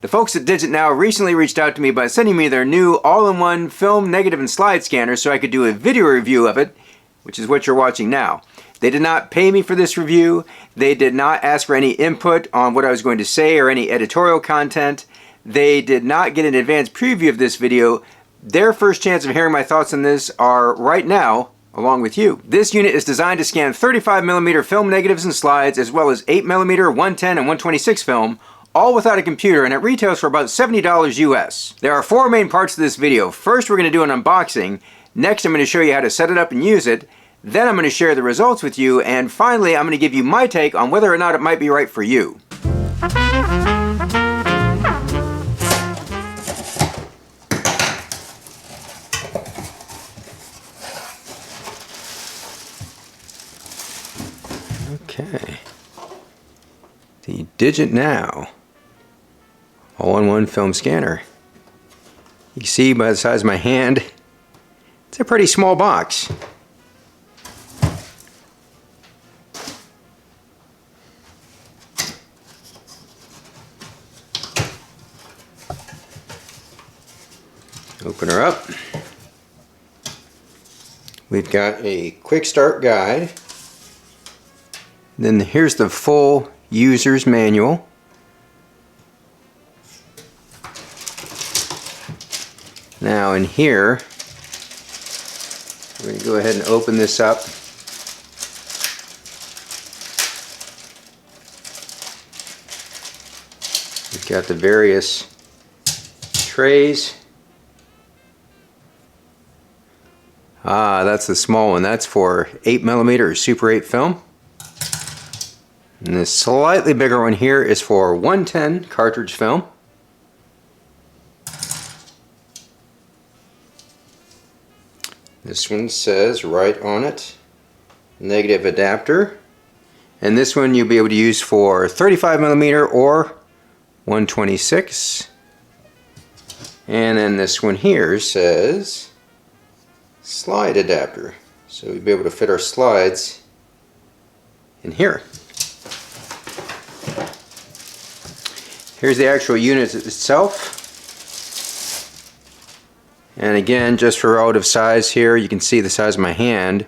The folks at DIGITNOW recently reached out to me by sending me their new all-in-one film, negative, and slide scanner so I could do a video review of it, which is what you're watching now. They did not pay me for this review. They did not ask for any input on what I was going to say or any editorial content. They did not get an advanced preview of this video. Their first chance of hearing my thoughts on this are right now, along with you. This unit is designed to scan 35mm film negatives and slides, as well as 8mm, 110, and 126 film, all without a computer, and it retails for about $70 US. There are four main parts to this video. First, we're going to do an unboxing. Next, I'm going to show you how to set it up and use it. Then I'm going to share the results with you. And finally, I'm going to give you my take on whether or not it might be right for you. Okay. The DIGITNOW All-in-One Film Scanner. You can see by the size of my hand, it's a pretty small box. Open her up. We've got a quick start guide. Then here's the full user's manual. Now in here, we're going to go ahead and open this up. We've got the various trays. That's the small one. That's for 8mm or Super 8 film. And this slightly bigger one here is for 110 cartridge film. This one says right on it, negative adapter. And this one you'll be able to use for 35mm or 126. And then this one here says slide adapter. So we'll be able to fit our slides in here. Here's the actual unit itself. And again, just for relative size here, you can see the size of my hand.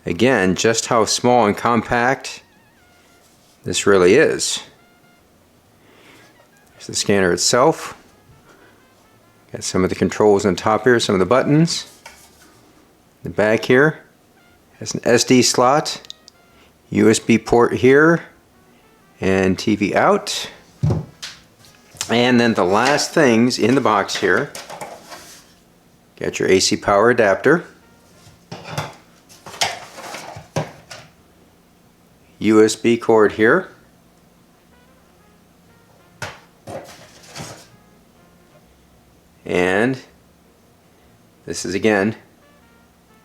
Again, just how small and compact this really is. Here's the scanner itself. Got some of the controls on top here, some of the buttons. The back here has an SD slot, USB port here, and TV out. And then the last things in the box here, got your AC power adapter, USB cord here, and this is again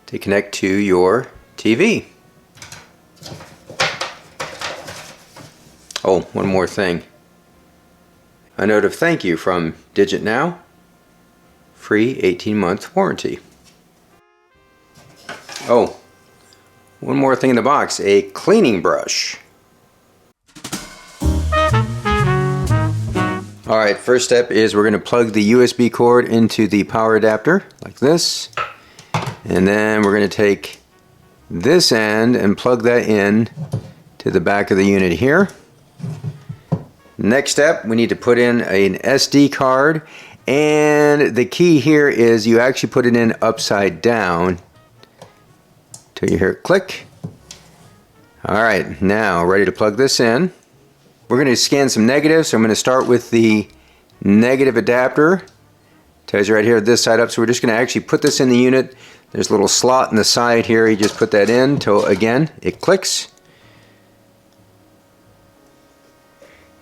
to connect to your TV. Oh, one more thing. A note of thank you from DIGITNOW. Free 18-month warranty. Oh, one more thing in the box, a cleaning brush. Alright, first step is we're going to plug the USB cord into the power adapter, like this. And then we're going to take this end and plug that in to the back of the unit here. Next step, we need to put in an SD card. And the key here is you actually put it in upside down till you hear it click. Alright, now ready to plug this in. We're going to scan some negatives, so I'm going to start with the negative adapter. Tells you right here this side up, so we're just going to actually put this in the unit. There's a little slot in the side here, you just put that in till again it clicks.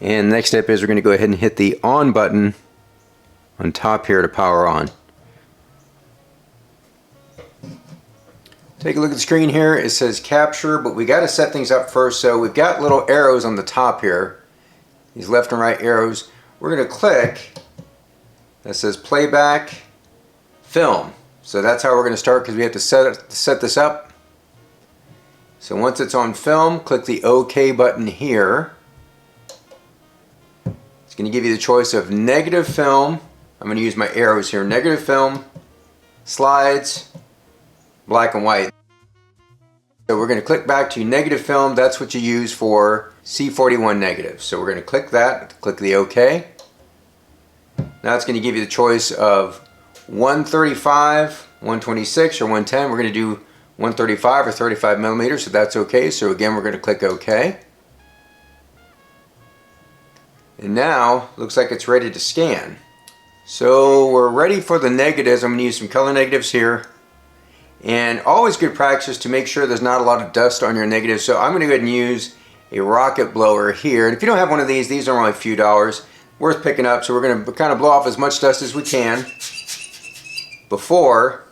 And the next step is we're going to go ahead and hit the on button on top here to power on. Take a look at the screen here. It says capture, but we got to set things up first. So we've got little arrows on the top here, these left and right arrows. We're going to click that says playback film. So that's how we're going to start, because we have to set this up. So once it's on film, click the OK button here. going to give you the choice of negative film. I'm going to use my arrows here. Negative film, slides, black and white. So we're going to click back to negative film. That's what you use for C41 negative. So we're going to click that, click the OK. Now it's going to give you the choice of 135, 126, or 110. We're going to do 135 or 35 millimeters, so that's okay. So again, we're going to click OK. And now, looks like it's ready to scan. So we're ready for the negatives. I'm going to use some color negatives here. And always good practice to make sure there's not a lot of dust on your negatives. So I'm going to go ahead and use a rocket blower here. And if you don't have one of these are only a few dollars. Worth picking up. So we're going to kind of blow off as much dust as we can before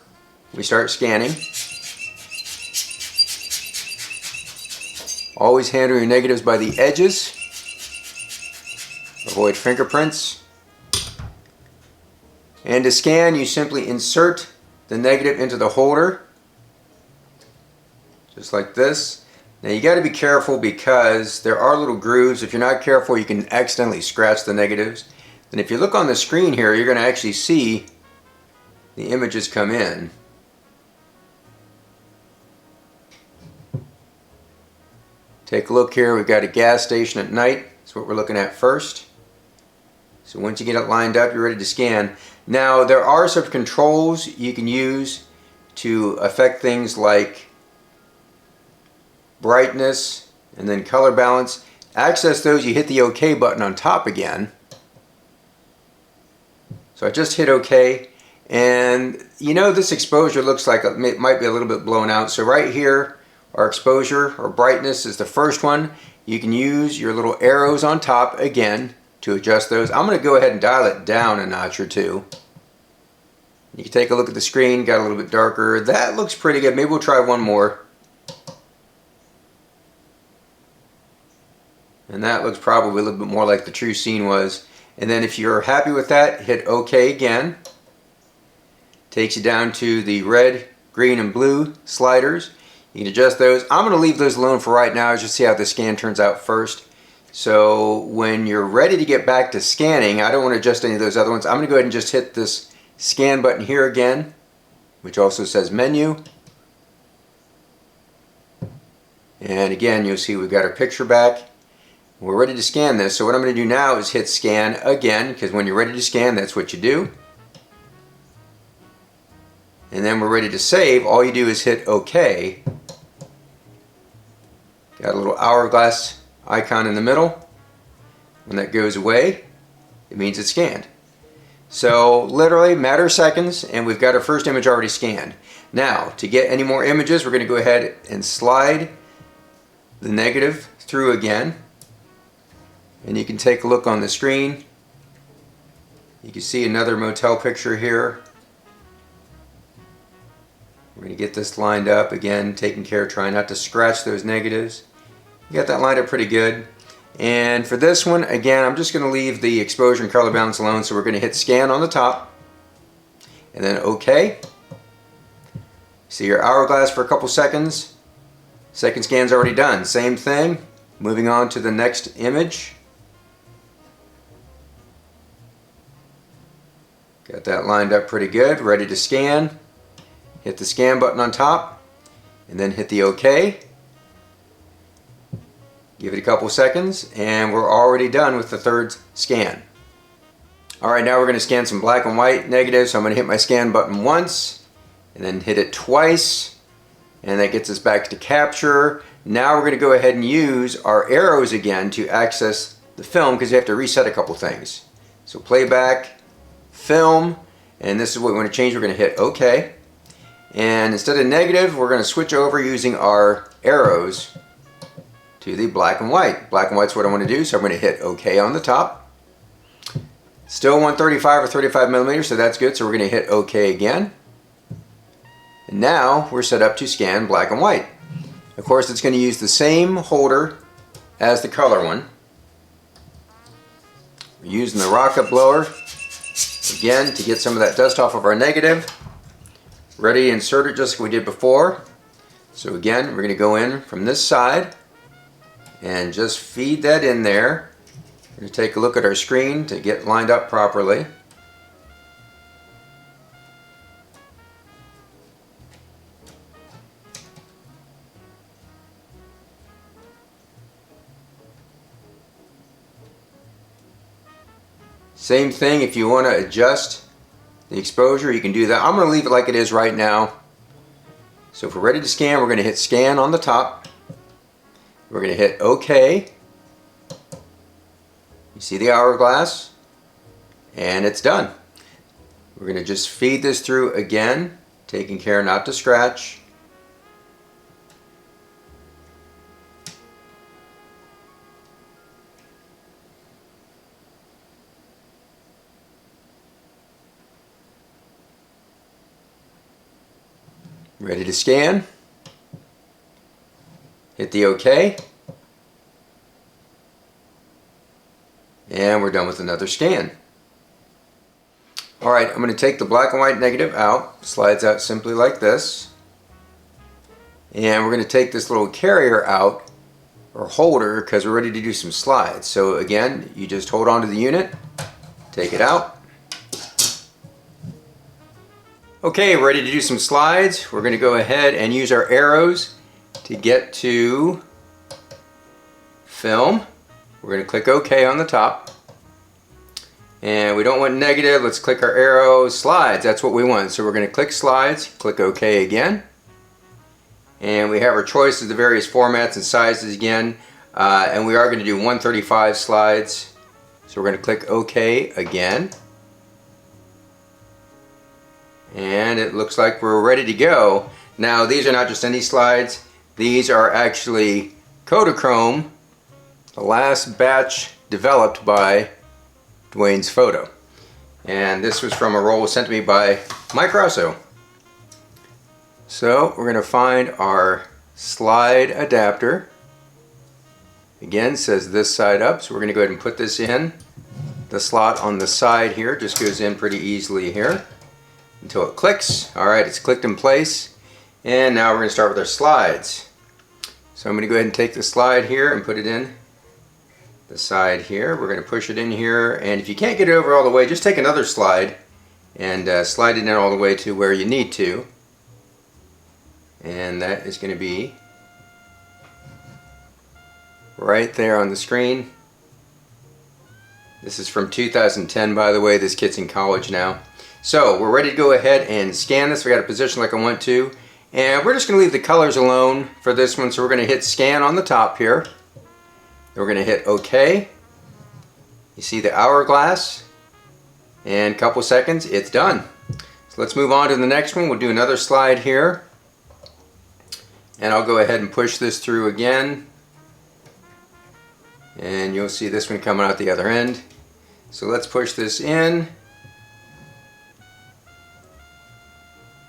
we start scanning. Always handle your negatives by the edges. Avoid fingerprints. And to scan, you simply insert the negative into the holder, just like this. Now you got to be careful because there are little grooves. If you're not careful, you can accidentally scratch the negatives. And if you look on the screen here, you're going to actually see the images come in. Take a look here. We've got a gas station at night. That's what we're looking at first. So once you get it lined up, you're ready to scan. Now there are some controls you can use to affect things like brightness and then color balance. Access those, you hit the OK button on top again. So I just hit OK, and you know this exposure looks like it might be a little bit blown out. So right here, our exposure or brightness is the first one. You can use your little arrows on top again to adjust those. I'm going to go ahead and dial it down a notch or two. You can take a look at the screen, got a little bit darker. That looks pretty good. Maybe we'll try one more. And that looks probably a little bit more like the true scene was. And then if you're happy with that, hit OK again. Takes you down to the red, green, and blue sliders. You can adjust those. I'm going to leave those alone for right now just to see how the scan turns out first. So when you're ready to get back to scanning, I don't want to adjust any of those other ones. I'm going to go ahead and just hit this scan button here again, which also says menu. And again, you'll see we've got our picture back. We're ready to scan this. So what I'm going to do now is hit scan again, because when you're ready to scan, that's what you do. And then we're ready to save. All you do is hit OK. Got a little hourglass icon in the middle. When that goes away, it means it's scanned. So literally matter of seconds, and we've got our first image already scanned. Now to get any more images, we're going to go ahead and slide the negative through again, and you can take a look on the screen. You can see another motel picture here. We're going to get this lined up again, taking care, trying not to scratch those negatives. You got that lined up pretty good. And for this one, again, I'm just going to leave the exposure and color balance alone. So we're going to hit scan on the top and then OK. See your hourglass for a couple seconds. Second scan's already done. Same thing. Moving on to the next image. Got that lined up pretty good. Ready to scan. Hit the scan button on top and then hit the OK. Give it a couple seconds and we're already done with the third scan. Alright, now we're going to scan some black and white negatives. So I'm going to hit my scan button once and then hit it twice, and that gets us back to capture. Now we're going to go ahead and use our arrows again to access the film, because you have to reset a couple things. So playback, film, and this is what we want to change. We're going to hit OK. And instead of negative, we're going to switch over using our arrows to the black and white. Black and white's what I want to do, so I'm going to hit OK on the top. Still 135 or 35 millimeters, so that's good. So we're going to hit OK again. And now we're set up to scan black and white. Of course, it's going to use the same holder as the color one. We're using the rocket blower again to get some of that dust off of our negative. Ready to insert it just like we did before. So again, we're going to go in from this side and just feed that in there. We're going to take a look at our screen to get lined up properly. Same thing, if you want to adjust the exposure, you can do that. I'm going to leave it like it is right now. So if we're ready to scan, we're going to hit scan on the top. We're going to hit OK. You see the hourglass, and it's done. We're going to just feed this through again, taking care not to scratch. Ready to scan. Hit the OK. And we're done with another scan. Alright, I'm going to take the black and white negative out. Slides out simply like this. And we're going to take this little carrier out, or holder, because we're ready to do some slides. So again, you just hold on to the unit, take it out. Okay, we're ready to do some slides. We're going to go ahead and use our arrows to get to film. We're going to click OK on the top. And we don't want negative. Let's click our arrow. Slides, that's what we want. So we're going to click slides, click OK again. And we have our choice of the various formats and sizes again. And we are going to do 135 slides. So we're going to click OK again. And it looks like we're ready to go. Now these are not just any slides. These are actually Kodachrome, the last batch developed by Dwayne's Photo. And this was from a roll sent to me by Mike Rosso. So we're going to find our slide adapter. Again, it says this side up, so we're going to go ahead and put this in. The slot on the side here just goes in pretty easily here until it clicks. Alright, it's clicked in place. And now we're going to start with our slides. So I'm going to go ahead and take the slide here and put it in the side here. We're going to push it in here, and if you can't get it over all the way, just take another slide and slide it in all the way to where you need to. And that is going to be right there on the screen. This is from 2010, by the way. This kid's in college now. So we're ready to go ahead and scan this. We got a position like I want to. And we're just going to leave the colors alone for this one. So we're going to hit scan on the top here. We're going to hit OK. You see the hourglass. And a couple seconds, it's done. So let's move on to the next one. We'll do another slide here. And I'll go ahead and push this through again. And you'll see this one coming out the other end. So let's push this in.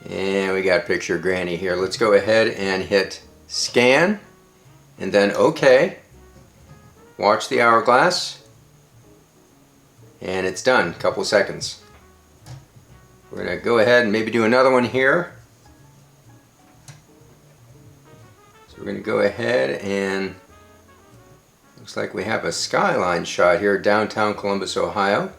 And we got a picture of Granny here. Let's go ahead and hit scan and then OK. Watch the hourglass. And it's done. A couple seconds. We're going to go ahead and maybe do another one here. So we're going to go ahead and looks like we have a skyline shot here, downtown Columbus, Ohio.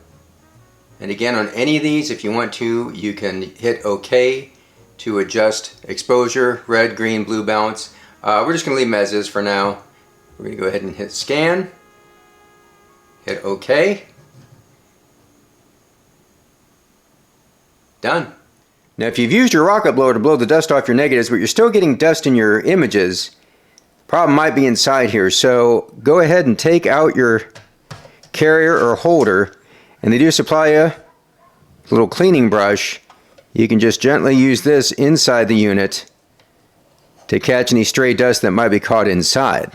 And again, on any of these, if you want to, you can hit OK to adjust exposure, red, green, blue balance. We're just going to leave them as is for now. We're going to go ahead and hit scan, hit OK. Done. Now if you've used your rocket blower to blow the dust off your negatives, but you're still getting dust in your images, problem might be inside here. So go ahead and take out your carrier or holder, and they do supply you a little cleaning brush. You can just gently use this inside the unit to catch any stray dust that might be caught inside.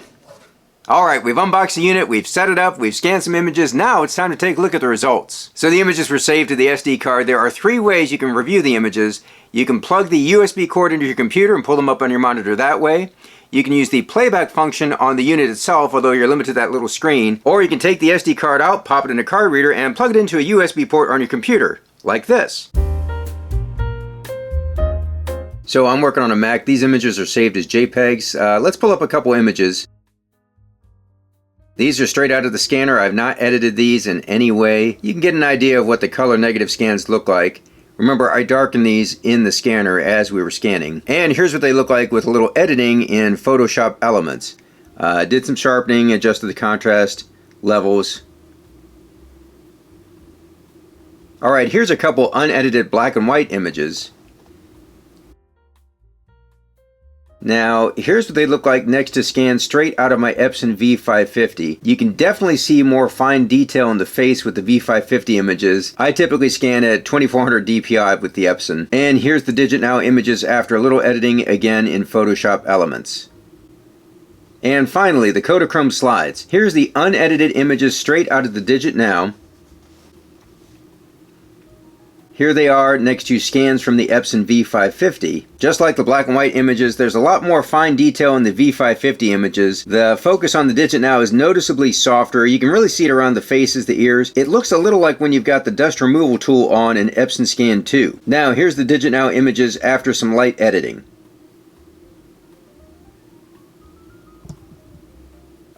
Alright, we've unboxed the unit, we've set it up, we've scanned some images. Now it's time to take a look at the results. So the images were saved to the SD card. There are 3 ways you can review the images. You can plug the USB cord into your computer and pull them up on your monitor that way. You can use the playback function on the unit itself, although you're limited to that little screen. Or you can take the SD card out, pop it in a card reader, and plug it into a USB port on your computer, like this. So I'm working on a Mac. These images are saved as JPEGs. Let's pull up a couple images. These are straight out of the scanner. I've not edited these in any way. You can get an idea of what the color negative scans look like. Remember, I darkened these in the scanner as we were scanning. And here's what they look like with a little editing in Photoshop Elements. Did some sharpening, adjusted the contrast levels. Alright, here's a couple unedited black and white images. Now, here's what they look like next to scan straight out of my Epson V550. You can definitely see more fine detail in the face with the V550 images. I typically scan at 2400 DPI with the Epson. And here's the DIGITNOW images after a little editing again in Photoshop Elements. And finally, the Kodachrome slides. Here's the unedited images straight out of the DIGITNOW. Here they are next to scans from the Epson V550. Just like the black and white images, there's a lot more fine detail in the V550 images. The focus on the DIGITNOW is noticeably softer. You can really see it around the faces, the ears. It looks a little like when you've got the dust removal tool on in Epson Scan 2. Now here's the DIGITNOW images after some light editing.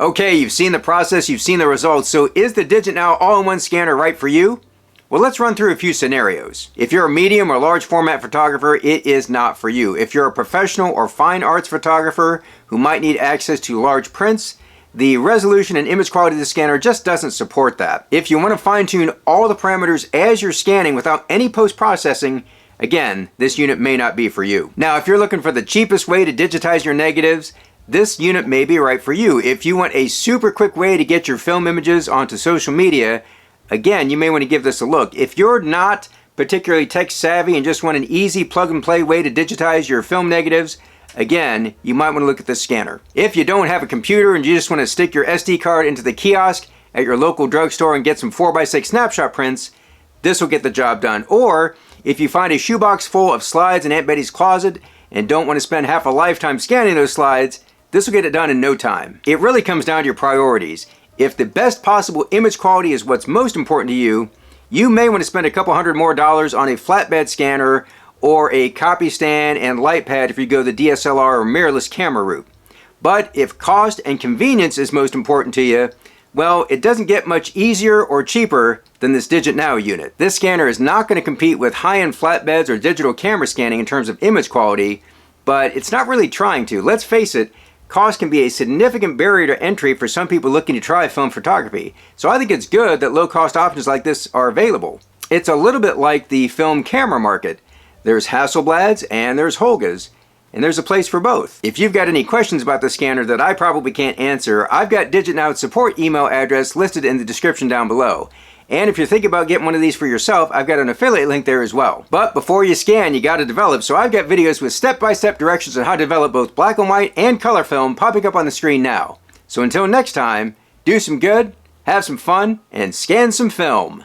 Okay, you've seen the process, you've seen the results, so is the DIGITNOW All-in-One Scanner right for you? Well, let's run through a few scenarios. If you're a medium or large format photographer, it is not for you. If you're a professional or fine arts photographer who might need access to large prints, the resolution and image quality of the scanner just doesn't support that. If you want to fine-tune all the parameters as you're scanning without any post-processing, again, this unit may not be for you. Now, if you're looking for the cheapest way to digitize your negatives, this unit may be right for you. If you want a super quick way to get your film images onto social media, again, you may want to give this a look. If you're not particularly tech savvy and just want an easy plug and play way to digitize your film negatives, again, you might want to look at this scanner. If you don't have a computer and you just want to stick your SD card into the kiosk at your local drugstore and get some 4x6 snapshot prints, this will get the job done. Or if you find a shoebox full of slides in Aunt Betty's closet and don't want to spend half a lifetime scanning those slides, this will get it done in no time. It really comes down to your priorities. If the best possible image quality is what's most important to you, you may want to spend a couple $100 more on a flatbed scanner or a copy stand and light pad if you go the DSLR or mirrorless camera route. But if cost and convenience is most important to you, well, it doesn't get much easier or cheaper than this DIGITNOW unit. This scanner is not going to compete with high-end flatbeds or digital camera scanning in terms of image quality, but it's not really trying to. Let's face it, cost can be a significant barrier to entry for some people looking to try film photography. So I think it's good that low-cost options like this are available. It's a little bit like the film camera market. There's Hasselblads and there's Holgas, and there's a place for both. If you've got any questions about the scanner that I probably can't answer, I've got DIGITNOW's support email address listed in the description down below. And if you're thinking about getting one of these for yourself, I've got an affiliate link there as well. But before you scan, you got to develop, so I've got videos with step-by-step directions on how to develop both black and white and color film popping up on the screen now. So until next time, do some good, have some fun, and scan some film.